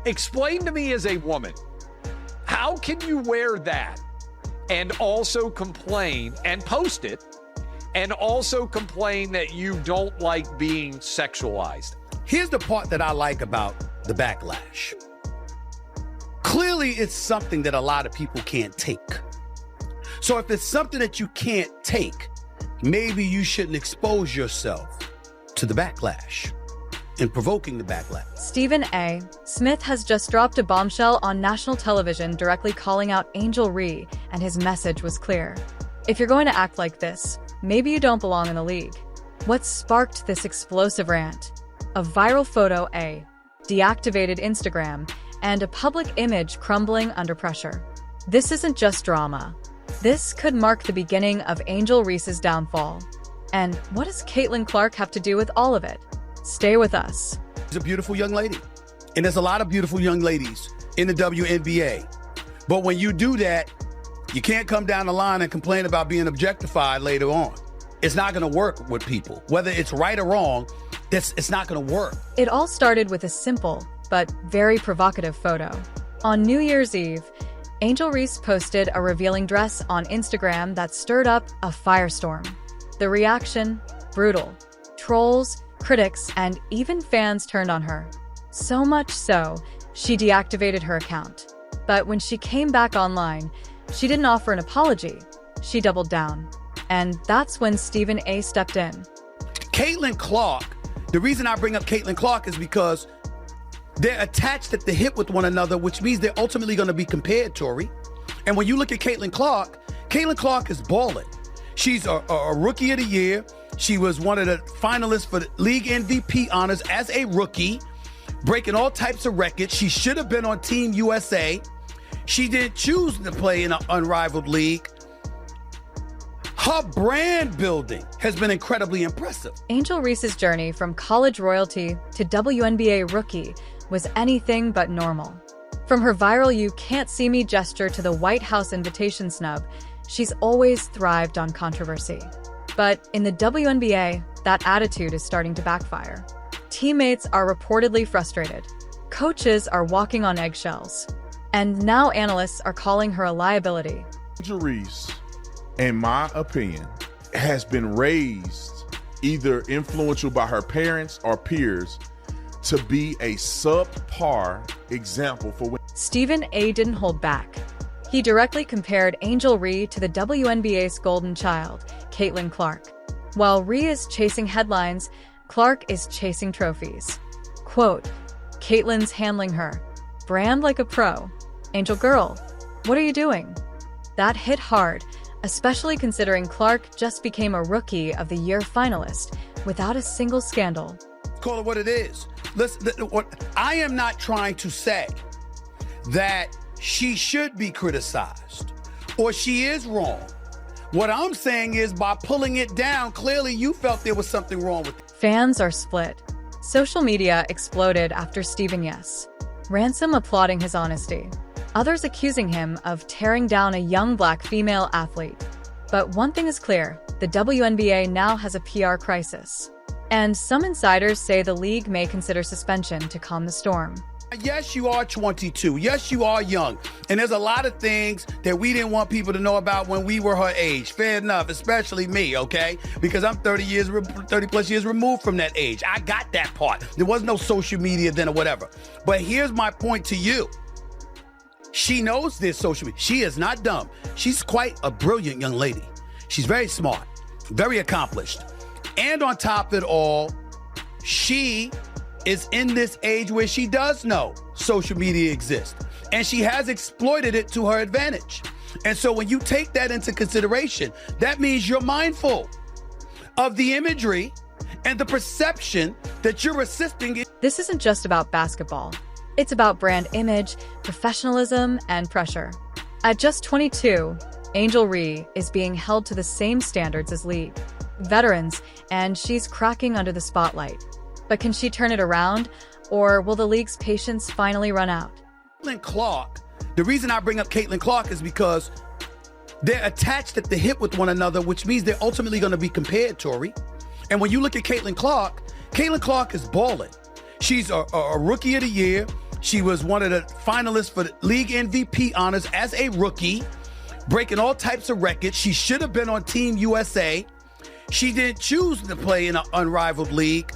Explain to me as a woman, how can you wear that and also complain and post it and also complain that you don't like being sexualized? Here's the part that I like about the backlash. Clearly, it's something that a lot of people can't take. So if it's something that you can't take, maybe you shouldn't expose yourself to the backlash and provoking the backlash. Stephen A. Smith has just dropped a bombshell on national television directly calling out Angel Reese, and his message was clear. If you're going to act like this, maybe you don't belong in the league. What sparked this explosive rant? A viral photo, a deactivated Instagram, and a public image crumbling under pressure. This isn't just drama. This could mark the beginning of Angel Reese's downfall. And what does Caitlin Clark have to do with all of it? Stay with us. She's a beautiful young lady. And there's a lot of beautiful young ladies in the WNBA. But when you do that, you can't come down the line and complain about being objectified later on. It's not going to work with people. Whether it's right or wrong, it's not going to work. It all started with a simple but very provocative photo. On New Year's Eve, Angel Reese posted a revealing dress on Instagram that stirred up a firestorm. The reaction, brutal. Trolls, critics, and even fans turned on her. So much so, she deactivated her account. But when she came back online, she didn't offer an apology. She doubled down. And that's when Stephen A. stepped in. Caitlin Clark, the reason I bring up Caitlin Clark is because they're attached at the hip with one another, which means they're ultimately going to be compared, Tori. And when you look at Caitlin Clark is balling. She's a rookie of the year. She was one of the finalists for the league MVP honors as a rookie, breaking all types of records. She should have been on Team USA. She didn't choose to play in an unrivaled league. Her brand building has been incredibly impressive. Angel Reese's journey from college royalty to WNBA rookie was anything but normal. From her viral "you can't see me" gesture to the White House invitation snub, she's always thrived on controversy. But in the WNBA, that attitude is starting to backfire. Teammates are reportedly frustrated. Coaches are walking on eggshells. And now analysts are calling her a liability. Angel Reese, in my opinion, has been raised either influential by her parents or peers to be a subpar example for women. Stephen A. didn't hold back. He directly compared Angel Reese to the WNBA's golden child, Caitlin Clark. While Reese is chasing headlines, Clark is chasing trophies. Quote, "Caitlin's handling her. Brand like a pro. Angel girl, what are you doing?" That hit hard, especially considering Clark just became a Rookie of the Year finalist without a single scandal. Call it what it is. I am not trying to say that she should be criticized or she is wrong. What I'm saying is by pulling it down, clearly you felt there was something wrong with it. Fans are split. Social media exploded after Stephen Yes. Ransom applauding his honesty. Others accusing him of tearing down a young black female athlete. But one thing is clear, the WNBA now has a PR crisis. And some insiders say the league may consider suspension to calm the storm. Yes, you are 22. Yes, you are young. And there's a lot of things that we didn't want people to know about when we were her age. Fair enough, especially me, okay? Because I'm 30 plus years removed from that age. I got that part. There was no social media then or whatever. But here's my point to you. She knows there's social media. She is not dumb. She's quite a brilliant young lady. She's very smart, very accomplished. And on top of it all, she is in this age where she does know social media exists. And she has exploited it to her advantage. And so when you take that into consideration, that means you're mindful of the imagery and the perception that you're assisting. This isn't just about basketball. It's about brand image, professionalism, and pressure. At just 22, Angel Reese is being held to the same standards as league veterans, and she's cracking under the spotlight. But can she turn it around, or will the league's patience finally run out? Caitlin Clark, the reason I bring up Caitlin Clark is because they're attached at the hip with one another, which means they're ultimately going to be compared, Tori. And when you look at Caitlin Clark is balling. She's a Rookie of the Year. She was one of the finalists for the league MVP honors as a rookie, breaking all types of records. She should have been on Team USA. She didn't choose to play in an unrivaled league.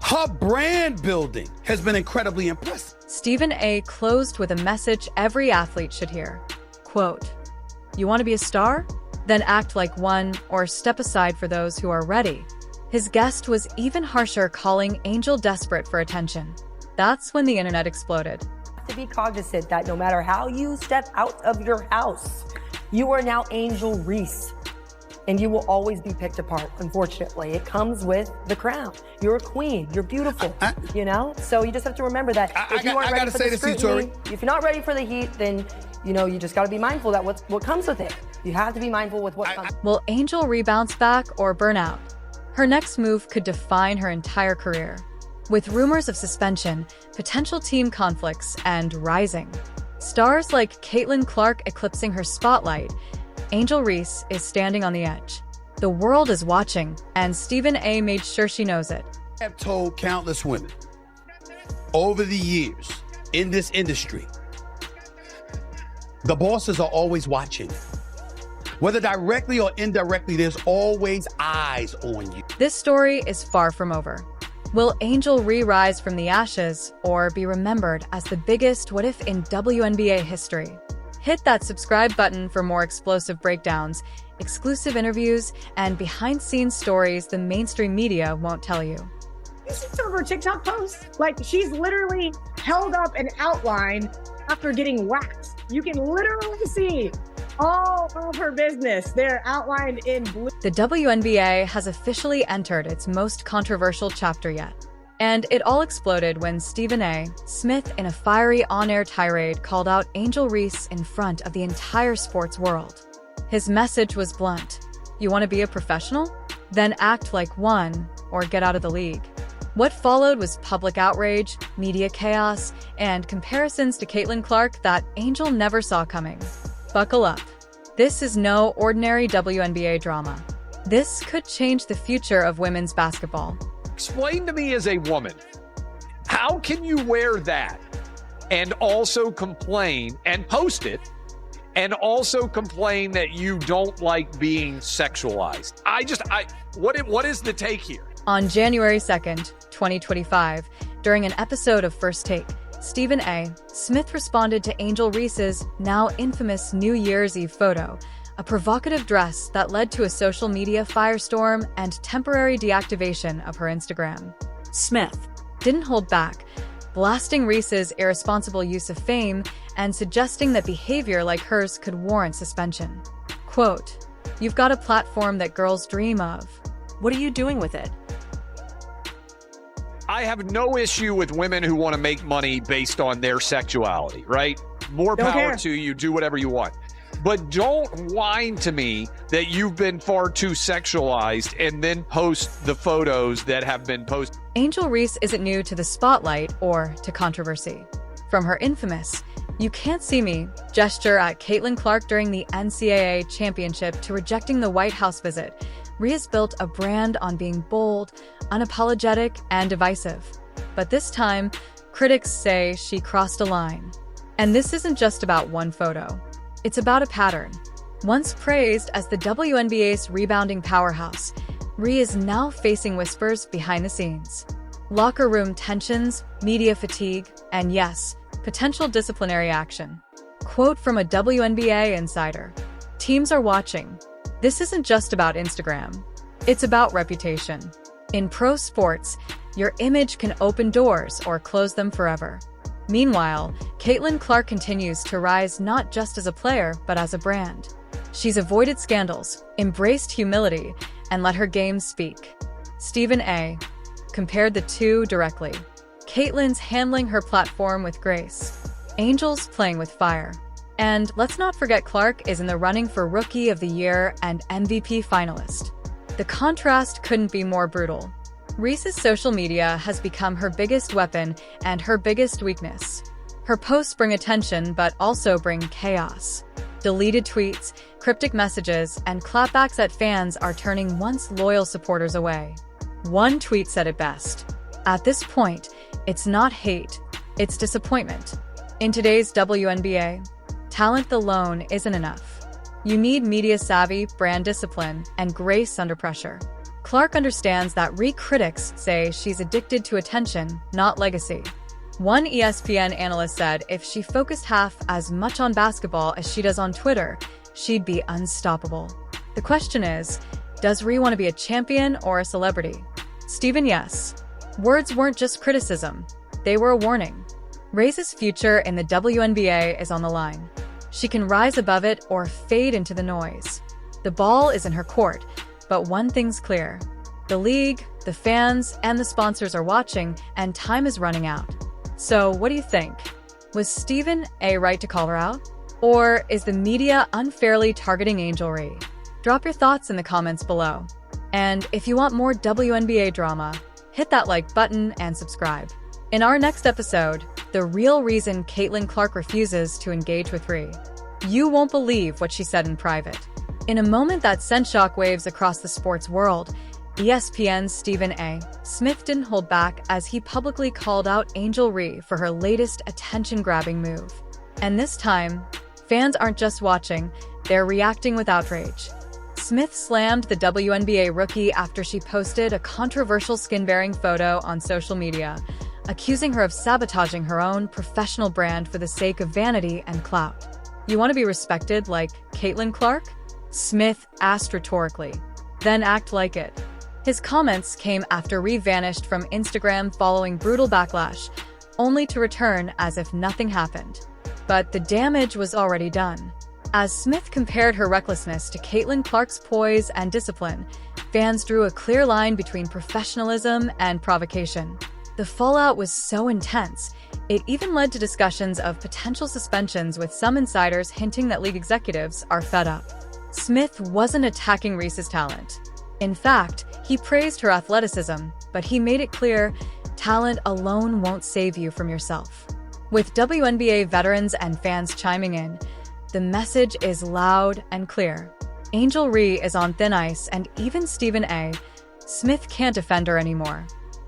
Her brand building has been incredibly impressive. Stephen A. closed with a message every athlete should hear. Quote, "You want to be a star? Then act like one or step aside for those who are ready." His guest was even harsher, calling Angel desperate for attention. That's when the internet exploded. To be cognizant that no matter how you step out of your house, you are now Angel Reese. And you will always be picked apart, unfortunately. It comes with the crown. You're a queen. You're beautiful, you know? So you just have to remember that if you aren't ready for the scrutiny, if you're not ready for the heat, then, you know, you just got to be mindful that what comes with it. You have to be mindful with what comes. Will Angel rebounce back or burn out? Her next move could define her entire career. With rumors of suspension, potential team conflicts, and rising stars like Caitlin Clark eclipsing her spotlight, Angel Reese is standing on the edge. The world is watching, and Stephen A. made sure she knows it. I have told countless women over the years in this industry, the bosses are always watching. Whether directly or indirectly, there's always eyes on you. This story is far from over. Will Angel re-rise from the ashes or be remembered as the biggest what if in WNBA history? Hit that subscribe button for more explosive breakdowns, exclusive interviews, and behind-the-scenes stories the mainstream media won't tell you. You see some of her TikTok posts? Like, she's literally held up an outline after getting waxed. You can literally see all of her business there outlined in blue. The WNBA has officially entered its most controversial chapter yet. And it all exploded when Stephen A. Smith, in a fiery on-air tirade, called out Angel Reese in front of the entire sports world. His message was blunt. You want to be a professional? Then act like one, or get out of the league. What followed was public outrage, media chaos, and comparisons to Caitlin Clark that Angel never saw coming. Buckle up. This is no ordinary WNBA drama. This could change the future of women's basketball. Explain to me as a woman, how can you wear that and also complain and post it and also complain that you don't like being sexualized? What is the take here? On January 2nd, 2025, during an episode of First Take, Stephen A. Smith responded to Angel Reese's now infamous New Year's Eve photo, a provocative dress that led to a social media firestorm and temporary deactivation of her Instagram. Smith didn't hold back, blasting Reese's irresponsible use of fame and suggesting that behavior like hers could warrant suspension. Quote, "You've got a platform that girls dream of. What are you doing with it?" I have no issue with women who want to make money based on their sexuality, right? More Don't power care. to you, do whatever you want. But don't whine to me that you've been far too sexualized and then post the photos that have been posted. Angel Reese isn't new to the spotlight or to controversy. From her infamous "you can't see me" gesture at Caitlin Clark during the NCAA championship to rejecting the White House visit, Rhea's built a brand on being bold, unapologetic, and divisive. But this time, critics say she crossed a line. And this isn't just about one photo. It's about a pattern. Once praised as the WNBA's rebounding powerhouse, Rhea is now facing whispers behind the scenes. Locker room tensions, media fatigue, and yes, potential disciplinary action. Quote from a WNBA insider, "Teams are watching. This isn't just about Instagram. It's about reputation. In pro sports, your image can open doors or close them forever." Meanwhile, Caitlin Clark continues to rise not just as a player, but as a brand. She's avoided scandals, embraced humility, and let her game speak. Stephen A. compared the two directly. Caitlin's handling her platform with grace. Angel's playing with fire. And let's not forget Clark is in the running for Rookie of the Year and MVP finalist. The contrast couldn't be more brutal. Reese's social media has become her biggest weapon and her biggest weakness. Her posts bring attention but also bring chaos. Deleted tweets, cryptic messages, and clapbacks at fans are turning once loyal supporters away. One tweet said it best. At this point, it's not hate, It's disappointment. In today's WNBA, talent alone isn't enough. You need media savvy, brand discipline, and grace under pressure. Clark understands that critics say she's addicted to attention, not legacy. One ESPN analyst said if she focused half as much on basketball as she does on Twitter, she'd be unstoppable. The question is, does Ree want to be a champion or a celebrity? Stephen, yes. Words weren't just criticism, they were a warning. Ree's future in the WNBA is on the line. She can rise above it or fade into the noise. The ball is in her court, but one thing's clear. The league, the fans, and the sponsors are watching, and time is running out. So what do you think? Was Stephen A. right to call her out? Or is the media unfairly targeting Angel Reese? Drop your thoughts in the comments below. And if you want more WNBA drama, hit that like button and subscribe. In our next episode, the real reason Caitlin Clark refuses to engage with Ree. You won't believe what she said in private. In a moment that sent shockwaves across the sports world, ESPN's Stephen A. Smith didn't hold back as he publicly called out Angel Reese for her latest attention-grabbing move. And this time, fans aren't just watching, they're reacting with outrage. Smith slammed the WNBA rookie after she posted a controversial skin-bearing photo on social media, accusing her of sabotaging her own professional brand for the sake of vanity and clout. You want to be respected like Caitlin Clark? Smith asked rhetorically. Then act like it. His comments came after Ree vanished from Instagram following brutal backlash, only to return as if nothing happened. But the damage was already done. As Smith compared her recklessness to Caitlin Clark's poise and discipline, fans drew a clear line between professionalism and provocation. The fallout was so intense, it even led to discussions of potential suspensions, with some insiders hinting that league executives are fed up. Smith wasn't attacking Reese's talent. In fact, he praised her athleticism, but he made it clear, talent alone won't save you from yourself. With WNBA veterans and fans chiming in, the message is loud and clear. Angel Reese is on thin ice, and even Stephen A. Smith can't defend her anymore.